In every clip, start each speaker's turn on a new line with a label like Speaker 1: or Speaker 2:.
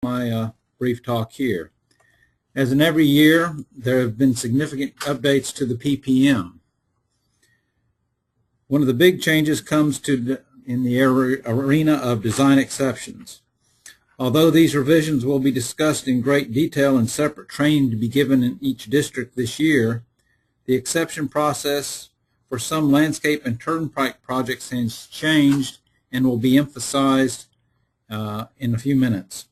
Speaker 1: my brief talk here. As in every year, there have been significant updates to the PPM. One of the big changes comes in the arena of design exceptions. Although these revisions will be discussed in great detail and separate training to be given in each district this year, the exception process for some landscape and turnpike projects has changed and will be emphasized in a few minutes.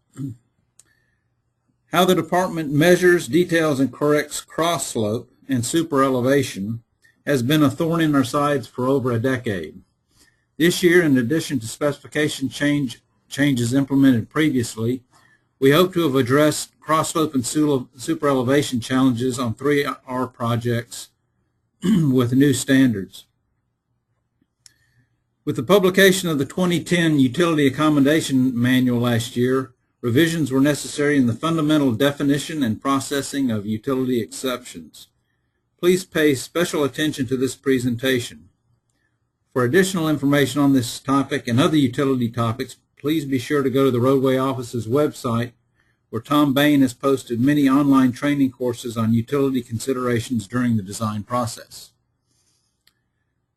Speaker 1: How the department measures, details, and corrects cross slope and SuperElevation has been a thorn in our sides for over a decade. This year, in addition to specification changes implemented previously, we hope to have addressed cross slope and SuperElevation challenges on 3R projects with new standards. With the publication of the 2010 Utility Accommodation Manual last year, revisions were necessary in the fundamental definition and processing of utility exceptions. Please pay special attention to this presentation. For additional information on this topic and other utility topics, please be sure to go to the Roadway office's website, where Tom Bain has posted many online training courses on utility considerations during the design process.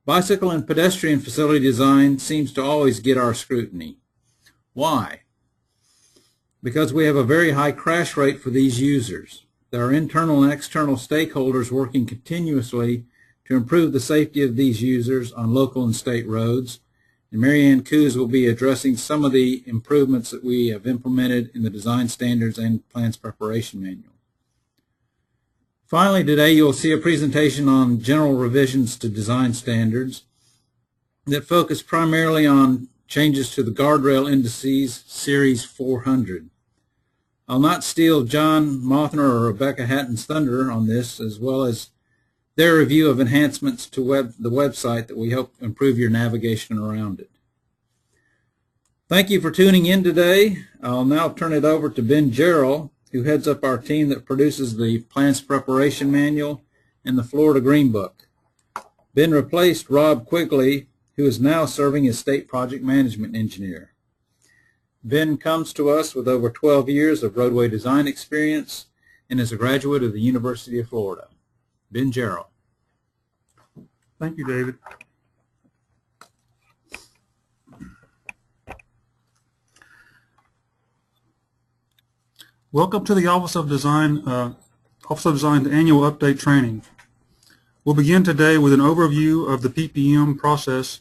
Speaker 1: Bicycle and pedestrian facility design seems to always get our scrutiny. Why? Because we have a very high crash rate for these users. There are internal and external stakeholders working continuously to improve the safety of these users on local and state roads, and Mary Ann Coos will be addressing some of the improvements that we have implemented in the design standards and plans preparation manual. Finally, today you'll see a presentation on general revisions to design standards that focus primarily on changes to the guardrail indices Series 400. I'll not steal John Mothner or Rebecca Hatton's thunder on this, as well as their review of enhancements to the website that we hope improve your navigation around it. Thank you for tuning in today. I'll now turn it over to Ben Jarrell, who heads up our team that produces the Plans Preparation Manual and the Florida Green Book. Ben replaced Rob Quigley, who is now serving as State Project Management Engineer. Ben comes to us with over 12 years of roadway design experience and is a graduate of the University of Florida. Ben Jarrell.
Speaker 2: Thank you, David. Welcome to the Office of Design Annual Update Training. We'll begin today with an overview of the PPM process.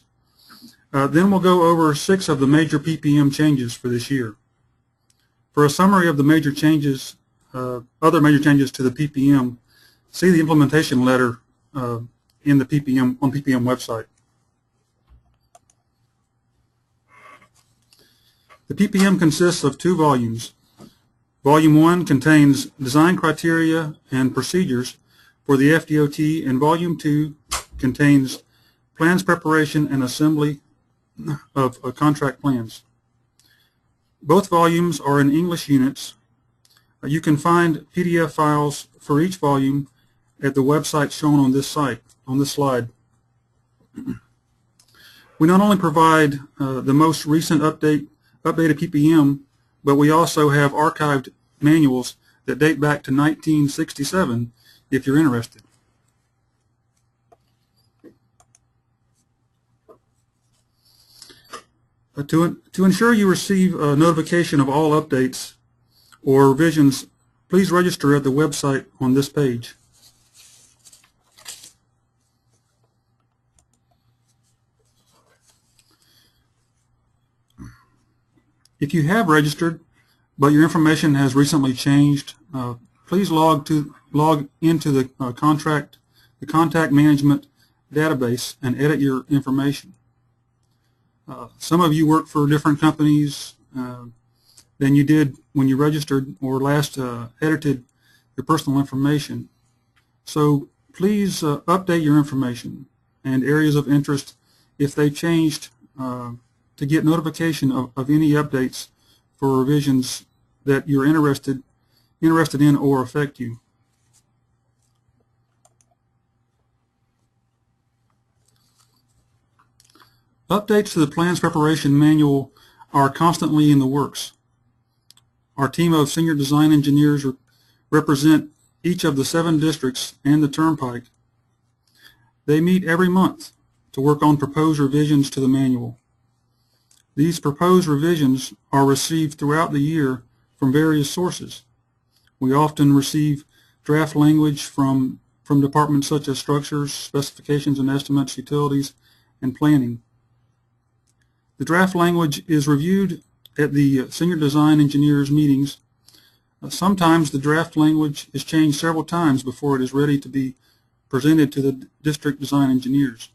Speaker 2: Then we'll go over 6 of the major PPM changes for this year. For a summary of the major changes, other major changes to the PPM, see the implementation letter in the PPM website. The PPM consists of 2 volumes. Volume 1 contains design criteria and procedures for the FDOT, and Volume 2 contains plans preparation and assembly of contract plans. Both volumes are in English units. You can find PDF files for each volume at the website shown on this slide. We not only provide the most recent updated PPM, but we also have archived manuals that date back to 1967 if you're interested. To ensure you receive a notification of all updates or revisions, please register at the website on this page. If you have registered, but your information has recently changed, please log into the contact management database and edit your information. Some of you work for different companies than you did when you registered or last edited your personal information. So please update your information and areas of interest if they changed to get notification of any updates for revisions that you're interested in or affect you. Updates to the Plans Preparation Manual are constantly in the works. Our team of senior design engineers represent each of the 7 districts and the Turnpike. They meet every month to work on proposed revisions to the manual. These proposed revisions are received throughout the year from various sources. We often receive draft language from departments such as structures, specifications and estimates, utilities, and planning. The draft language is reviewed at the senior design engineers meetings. Sometimes the draft language is changed several times before it is ready to be presented to the district design engineers.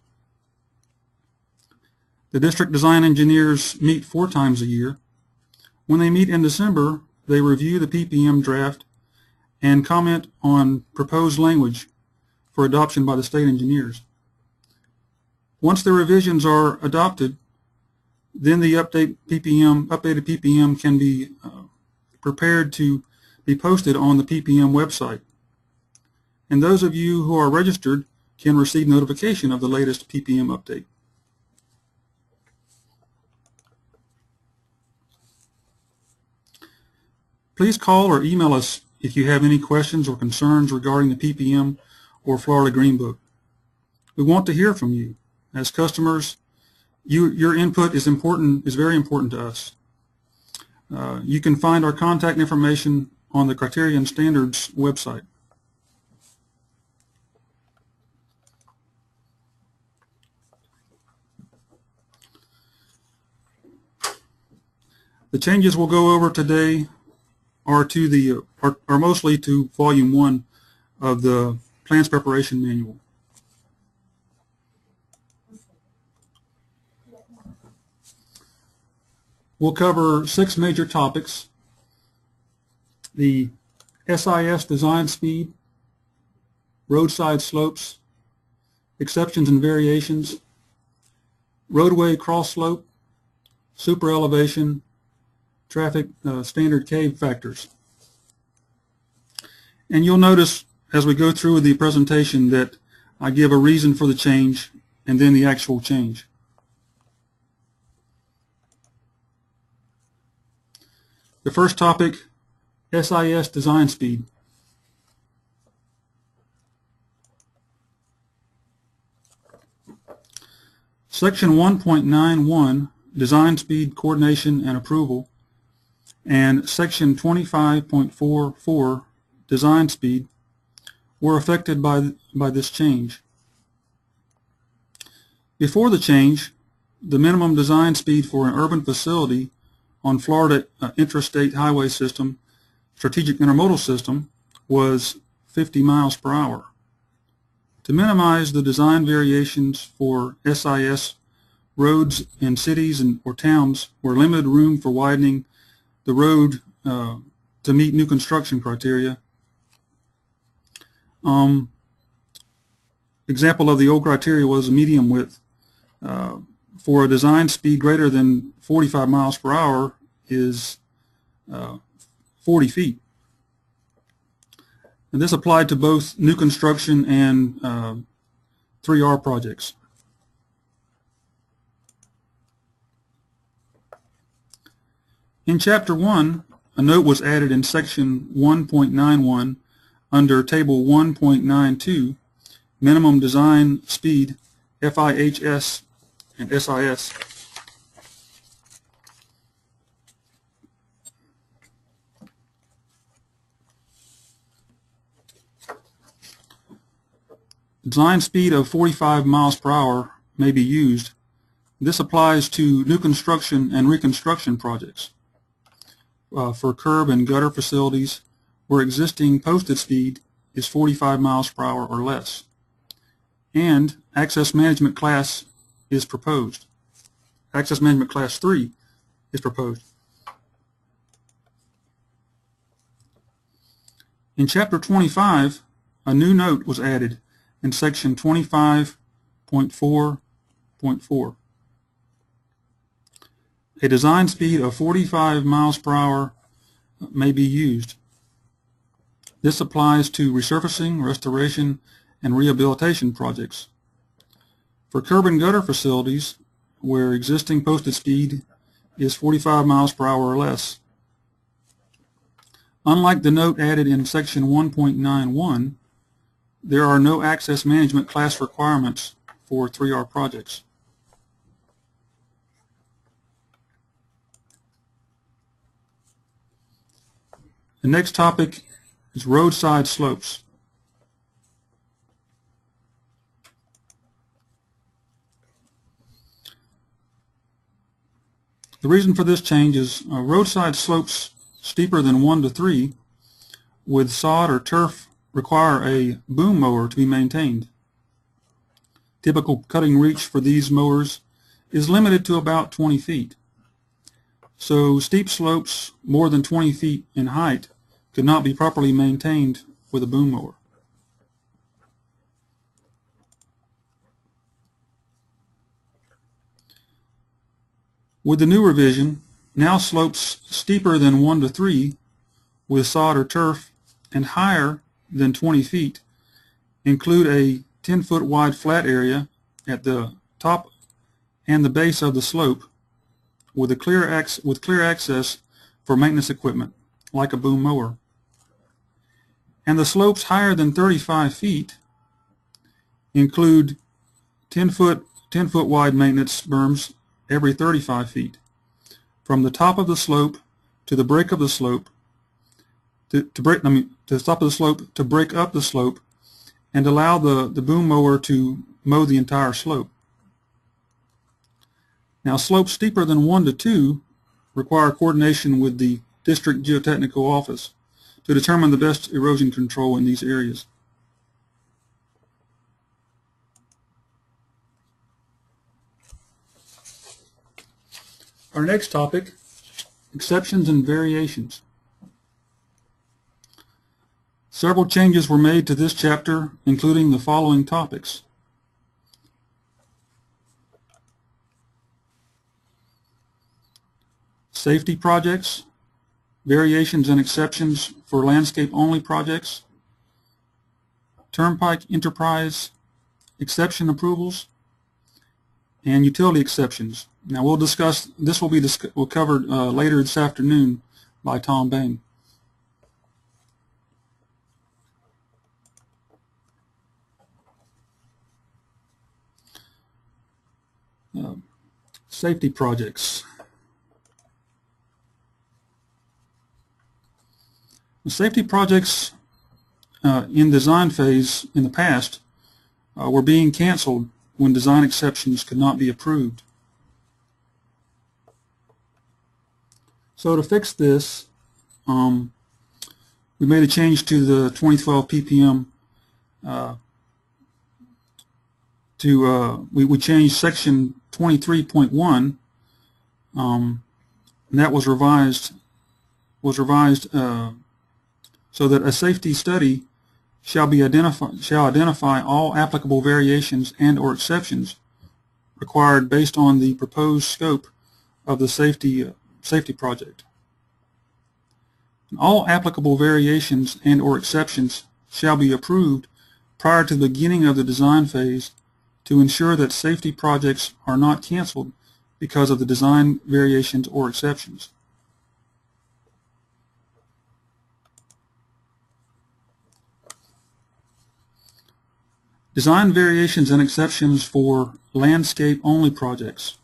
Speaker 2: The district design engineers meet 4 times a year. When they meet in December, they review the PPM draft and comment on proposed language for adoption by the state engineers. Once the revisions are adopted, then the updated PPM can be prepared to be posted on the PPM website. And those of you who are registered can receive notification of the latest PPM update. Please call or email us if you have any questions or concerns regarding the PPM or Florida Green Book. We want to hear from you. As customers, your input is very important to us. You can find our contact information on the Criterion Standards website. The changes we'll go over today are mostly to Volume 1 of the Plans Preparation Manual. We'll cover 6 major topics: the SIS Design Speed, Roadside Slopes, Exceptions and Variations, Roadway Cross Slope, SuperElevation, Traffic Standard Cave Factors. And you'll notice as we go through the presentation that I give a reason for the change and then the actual change. The first topic, SIS Design Speed. Section 1.91, Design Speed Coordination and Approval, and Section 25.44, Design Speed, were affected by this change. Before the change, the minimum design speed for an urban facility on Florida Intrastate Highway System, Strategic Intermodal System, was 50 miles per hour. To minimize the design variations for SIS, roads in cities or towns were limited room for widening the road to meet new construction criteria. Example of the old criteria was a medium width. For a design speed greater than 45 miles per hour is 40 feet. And this applied to both new construction and 3R projects. In Chapter 1, a note was added in Section 1.91 under Table 1.92, Minimum Design Speed, FIHS and SIS. Design speed of 45 miles per hour may be used. This applies to new construction and reconstruction projects. For curb and gutter facilities where existing posted speed is 45 miles per hour or less. And Access Management Class is proposed. Access Management Class 3 is proposed. In Chapter 25, a new note was added in Section 25.4.4. A design speed of 45 miles per hour may be used. This applies to resurfacing, restoration, and rehabilitation projects. For curb and gutter facilities where existing posted speed is 45 miles per hour or less. Unlike the note added in section 1.91, there are no access management class requirements for 3R projects. The next topic is roadside slopes. The reason for this change is roadside slopes steeper than 1 to 3 with sod or turf require a boom mower to be maintained. Typical cutting reach for these mowers is limited to about 20 feet. So steep slopes more than 20 feet in height could not be properly maintained with a boom mower. With the new revision, now slopes steeper than 1 to 3 with sod or turf and higher than 20 feet include a 10-foot wide flat area at the top and the base of the slope with clear access for maintenance equipment like a boom mower. And the slopes higher than 35 feet include 10-foot wide maintenance berms every 35 feet from the top of the slope to the break of the slope to break up the slope and allow the boom mower to mow the entire slope. Now slopes steeper than 1 to 2 require coordination with the district geotechnical office to determine the best erosion control in these areas. Our next topic, exceptions and variations. Several changes were made to this chapter, including the following topics. Safety projects, variations and exceptions for landscape-only projects, Turnpike Enterprise exception approvals, and utility exceptions. Now we'll discuss, this will be covered later this afternoon by Tom Bain. Safety projects. The safety projects in design phase in the past were being canceled when design exceptions could not be approved. So to fix this, we made a change to the 2012 PPM. We changed section 23.1, and that was revised so that a safety study shall identify all applicable variations and or exceptions required based on the proposed scope of the safety project. And all applicable variations and or exceptions shall be approved prior to the beginning of the design phase to ensure that safety projects are not canceled because of the design variations or exceptions. Design variations and exceptions for landscape-only projects.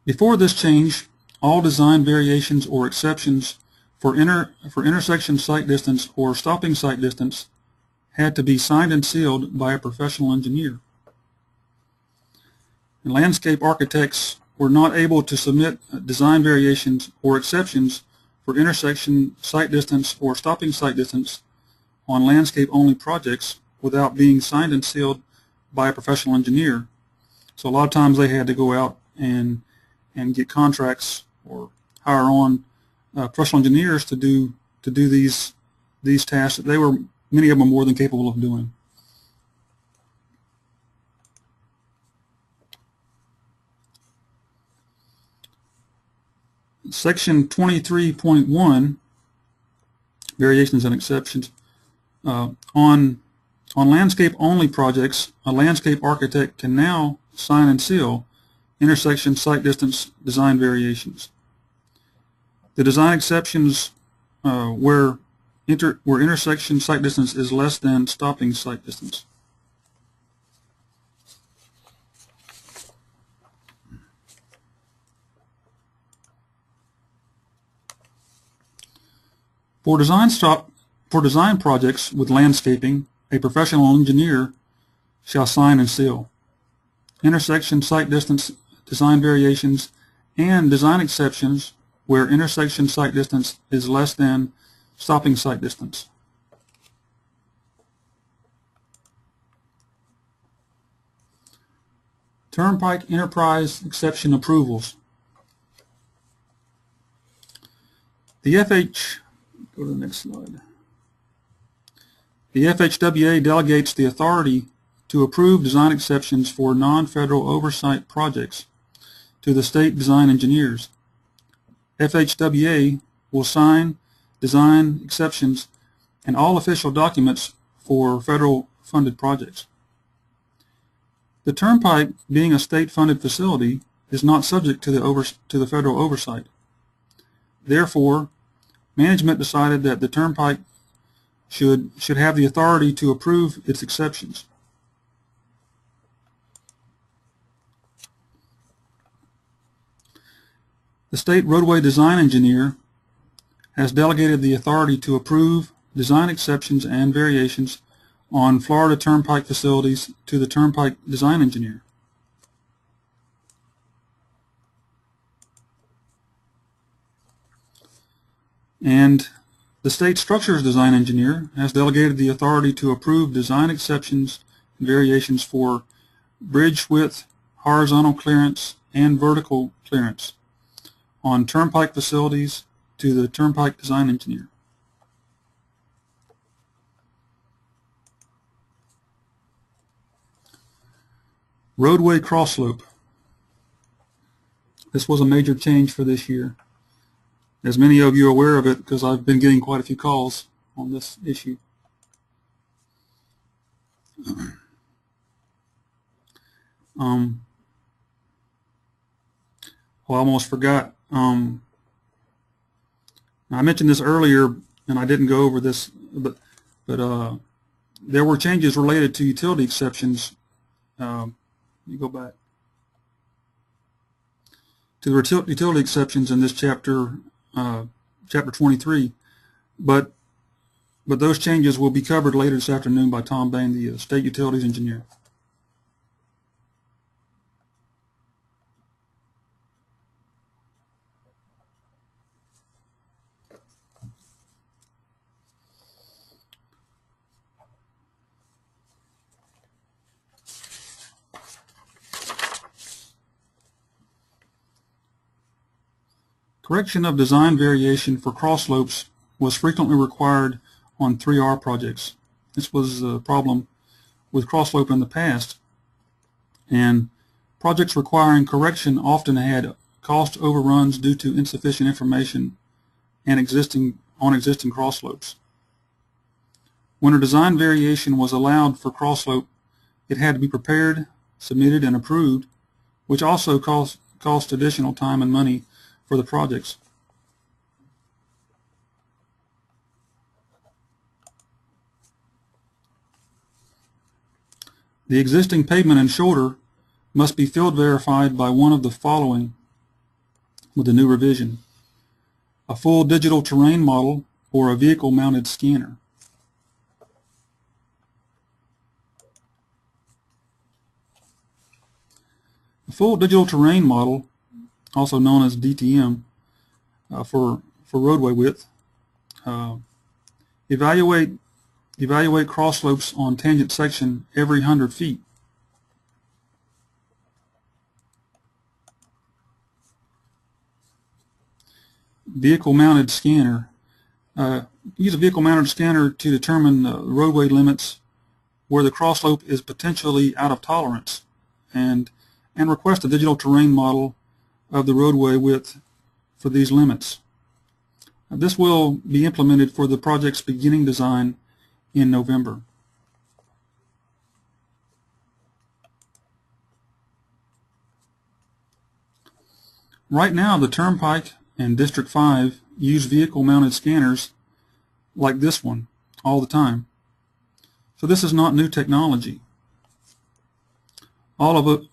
Speaker 2: Before this change, all design variations or exceptions for intersection site distance or stopping site distance had to be signed and sealed by a professional engineer. And landscape architects were not able to submit design variations or exceptions for intersection site distance or stopping site distance on landscape-only projects without being signed and sealed by a professional engineer. So a lot of times they had to go out and get contracts or hire on professional engineers to do these tasks that many of them were more than capable of doing. Section 23.1, variations and exceptions. On landscape-only projects, a landscape architect can now sign and seal intersection sight distance design variations. The design exceptions where intersection sight distance is less than stopping sight distance. For design projects with landscaping, a professional engineer shall sign and seal. Intersection sight distance design variations and design exceptions where intersection sight distance is less than stopping sight distance. Turnpike Enterprise Exception Approvals. The Go to the next slide. The FHWA delegates the authority to approve design exceptions for non-federal oversight projects to the state design engineers. FHWA will sign design exceptions and all official documents for federal funded projects. The Turnpike, being a state-funded facility, is not subject to the federal oversight. Therefore, management decided that the Turnpike should have the authority to approve its exceptions. The state roadway design engineer has delegated the authority to approve design exceptions and variations on Florida Turnpike facilities to the Turnpike design engineer. And the state structures design engineer has delegated the authority to approve design exceptions and variations for bridge width, horizontal clearance, and vertical clearance on Turnpike facilities to the Turnpike design engineer. Roadway crossslope. This was a major change for this year. As many of you are aware of it, because I've been getting quite a few calls on this issue. I almost forgot. I mentioned this earlier, and I didn't go over this, but there were changes related to utility exceptions. You go back to the utility exceptions in this chapter. Chapter 23, but those changes will be covered later this afternoon by Tom Bain, the state utilities engineer. Correction of design variation for crossslopes was frequently required on 3R projects. This was a problem with crossslope in the past, and projects requiring correction often had cost overruns due to insufficient information and existing crossslopes. When a design variation was allowed for crossslope, it had to be prepared, submitted, and approved, which also cost additional time and money for the projects. The existing pavement and shoulder must be field verified by one of the following with the new revision: a full digital terrain model or a vehicle mounted scanner. A full digital terrain model, also known as DTM, for roadway width. Evaluate crossslopes on tangent section every 100 feet. Vehicle mounted scanner. Use a vehicle mounted scanner to determine roadway limits where the crossslope is potentially out of tolerance, and request a digital terrain model of the roadway width for these limits. This will be implemented for the project's beginning design in November. Right now, the Turnpike and District 5 use vehicle-mounted scanners like this one all the time. So this is not new technology. All of it,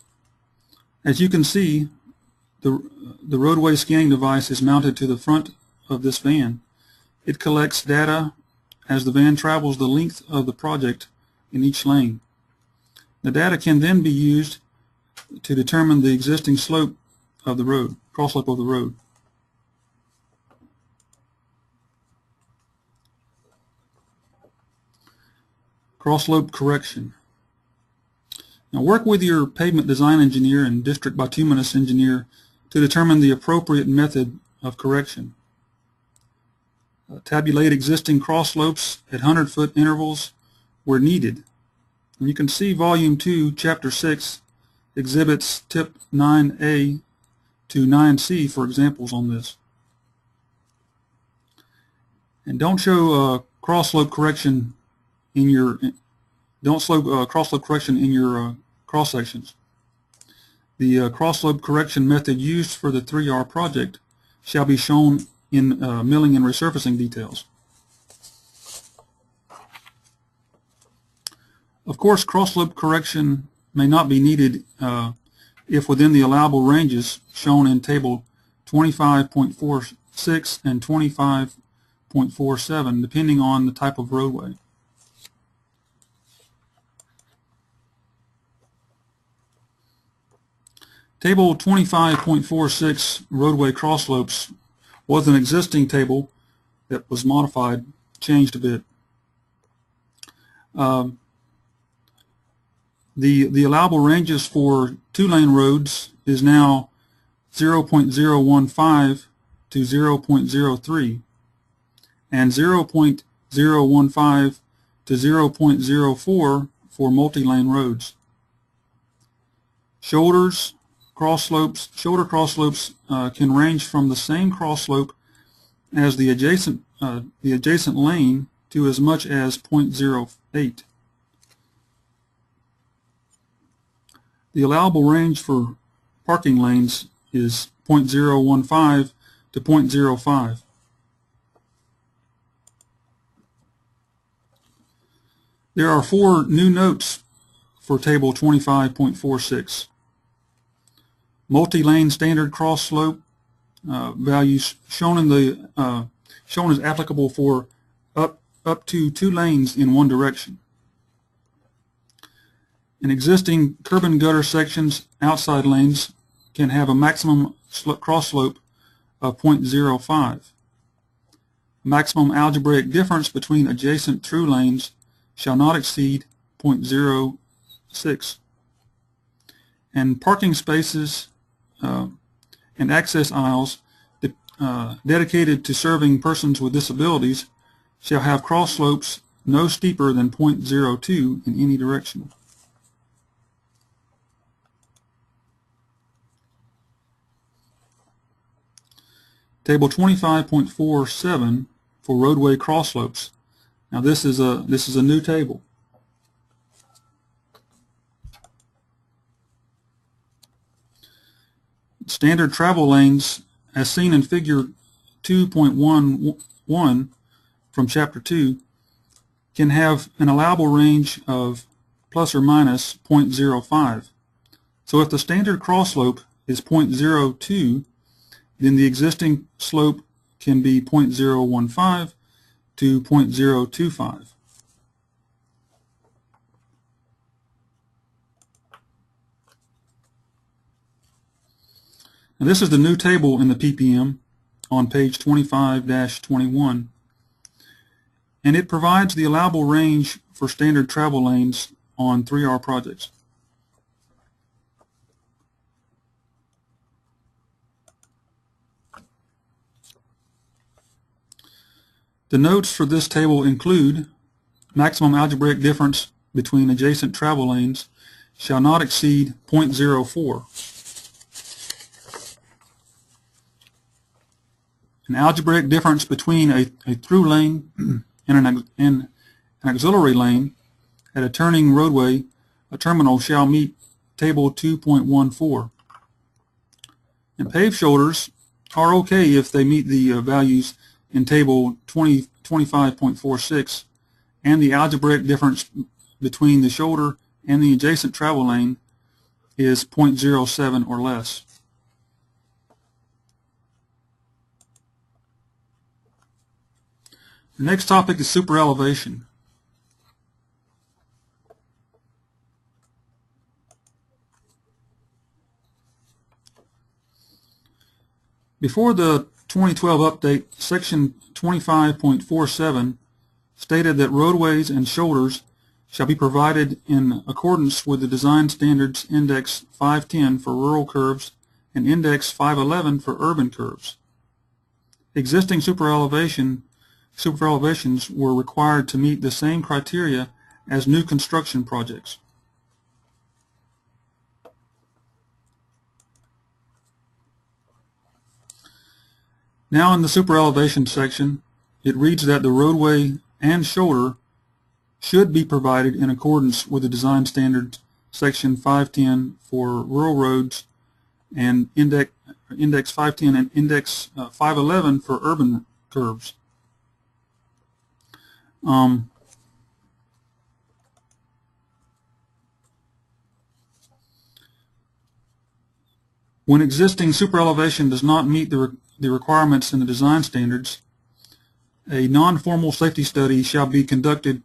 Speaker 2: as you can see, the roadway scanning device is mounted to the front of this van. It collects data as the van travels the length of the project in each lane. The data can then be used to determine the existing slope of the road, cross slope of the road. Cross slope correction. Now work with your pavement design engineer and district bituminous engineer to determine the appropriate method of correction. Tabulate existing cross slopes at 100-foot intervals where needed. And you can see Volume 2, Chapter 6, exhibits Tip 9A to 9C for examples on this. And don't show cross slope correction in your cross slope correction in your cross sections. The cross slope correction method used for the 3R project shall be shown in milling and resurfacing details. Of course, cross slope correction may not be needed if within the allowable ranges shown in Table 25.46 and 25.47, depending on the type of roadway. Table 25.46 roadway cross slopes was an existing table that was modified, changed a bit. The allowable ranges for 2-lane roads is now 0.015 to 0.03 and 0.015 to 0.04 for multi-lane roads. Shoulder cross slopes can range from the same cross slope as the adjacent lane to as much as 0.08. The allowable range for parking lanes is 0.015 to 0.05. There are 4 new notes for Table 25.46. Multi-lane standard cross slope values shown as applicable for up to 2 lanes in one direction. In existing curb and gutter sections, outside lanes can have a maximum cross slope of 0.05. Maximum algebraic difference between adjacent through lanes shall not exceed 0.06. And parking spaces and access aisles dedicated to serving persons with disabilities shall have cross slopes no steeper than 0.02 in any direction. Table 25.47 for roadway cross slopes. Now this is a new table. Standard travel lanes, as seen in Figure 2.11 from Chapter 2, can have an allowable range of plus or minus 0.05. So if the standard cross slope is 0.02, then the existing slope can be 0.015 to 0.025. Now this is the new table in the PPM on page 25-21, and it provides the allowable range for standard travel lanes on 3R projects. The notes for this table include maximum algebraic difference between adjacent travel lanes shall not exceed 0.04. An algebraic difference between a through lane and an auxiliary lane at a turning roadway, a terminal, shall meet Table 2.14. And paved shoulders are okay if they meet the values in table 2025.46, and the algebraic difference between the shoulder and the adjacent travel lane is 0.07 or less. The next topic is SuperElevation. Before the 2012 update, section 25.47 stated that roadways and shoulders shall be provided in accordance with the Design Standards Index 510 for rural curves and Index 511 for urban curves. Existing SuperElevations were required to meet the same criteria as new construction projects. Now in the SuperElevation section, it reads that the roadway and shoulder should be provided in accordance with the Design Standards Section 510 for rural roads and Index 510 and Index 511 for urban curves. When existing SuperElevation does not meet the requirements in the design standards, a non-formal safety study shall be conducted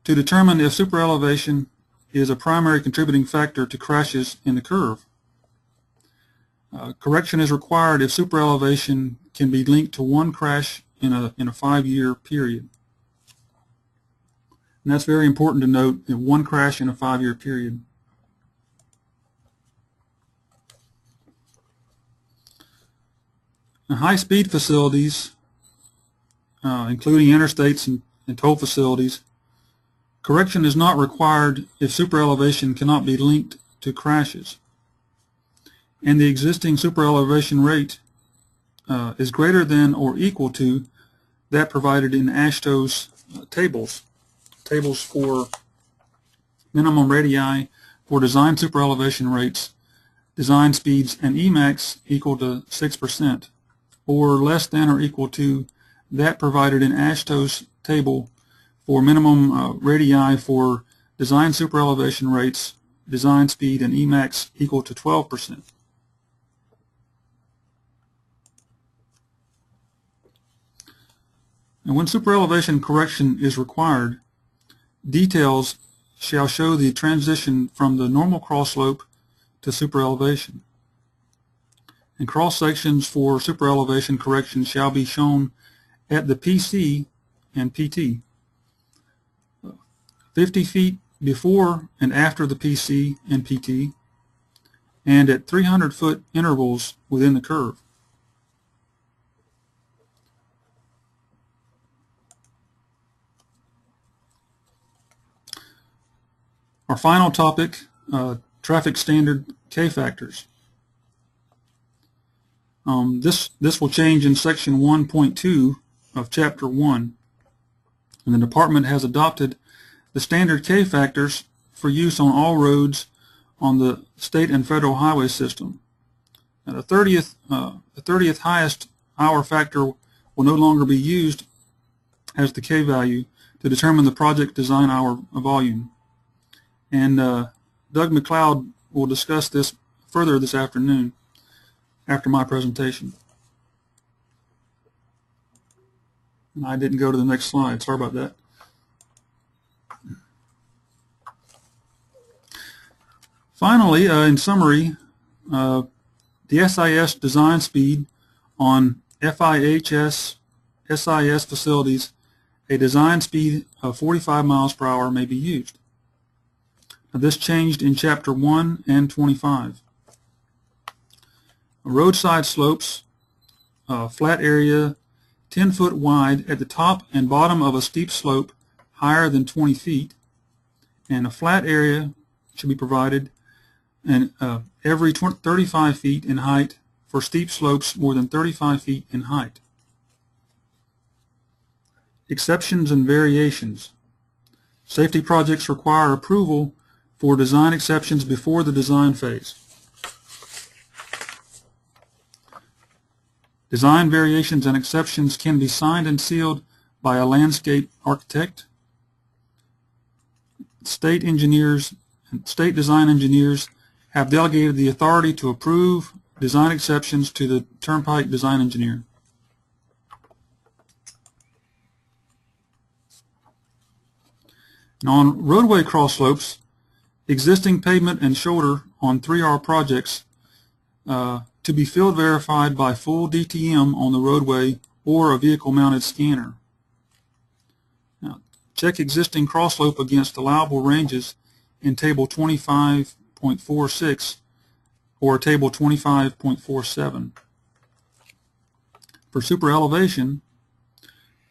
Speaker 2: to determine if SuperElevation is a primary contributing factor to crashes in the curve. Correction is required if SuperElevation can be linked to one crash in a 5-year period. And that's very important to note, that one crash in a 5-year period. Now, high-speed facilities, including interstates and toll facilities, correction is not required if SuperElevation cannot be linked to crashes, and the existing SuperElevation rate is greater than or equal to that provided in AASHTO's tables for minimum radii for design SuperElevation rates, design speeds, and Emax equal to 6%, or less than or equal to that provided in AASHTO's table for minimum radii for design SuperElevation rates, design speed, and Emax equal to 12%. And when SuperElevation correction is required, details shall show the transition from the normal cross slope to SuperElevation. And cross sections for SuperElevation correction shall be shown at the PC and PT. 50 feet before and after the PC and PT, and at 300-foot intervals within the curve. Our final topic, traffic standard K-factors. This will change in section 1.2 of chapter 1, and the department has adopted the standard K-factors for use on all roads on the state and federal highway system. Now, the 30th highest hour factor will no longer be used as the K value to determine the project design hour volume. And Doug McLeod will discuss this further this afternoon after my presentation. And I didn't go to the next slide. Sorry about that. Finally, in summary, the SIS Design Speed on FIHS SIS facilities, a design speed of 45 miles per hour may be used. Now, this changed in Chapter 1 and 25. Roadside slopes, flat area 10 foot wide at the top and bottom of a steep slope higher than 20 feet, and a flat area should be provided and every 35 feet in height for steep slopes more than 35 feet in height. Exceptions and variations. Safety projects require approval for design exceptions before the design phase. Design variations and exceptions can be signed and sealed by a landscape architect. State engineers and state design engineers have delegated the authority to approve design exceptions to the Turnpike design engineer. Now on roadway cross slopes, existing pavement and shoulder on 3R projects to be field verified by full DTM on the roadway or a vehicle-mounted scanner. Now, check existing cross slope against allowable ranges in Table 25.46 or Table 25.47. For SuperElevation,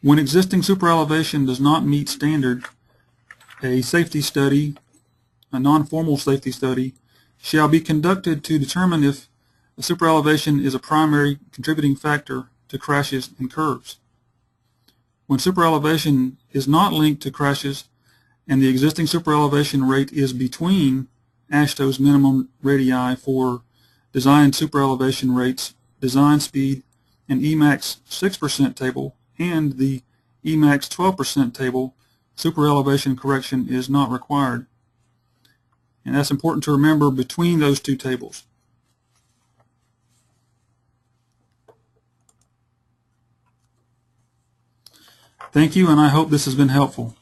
Speaker 2: when existing SuperElevation does not meet standard, a safety study, a non-formal safety study, shall be conducted to determine if the SuperElevation is a primary contributing factor to crashes and curves. When SuperElevation is not linked to crashes and the existing SuperElevation rate is between AASHTO's minimum radii for design SuperElevation rates, design speed, and Emax 6% table, and the Emax 12% table, SuperElevation correction is not required. And that's important to remember between those two tables. Thank you, and I hope this has been helpful.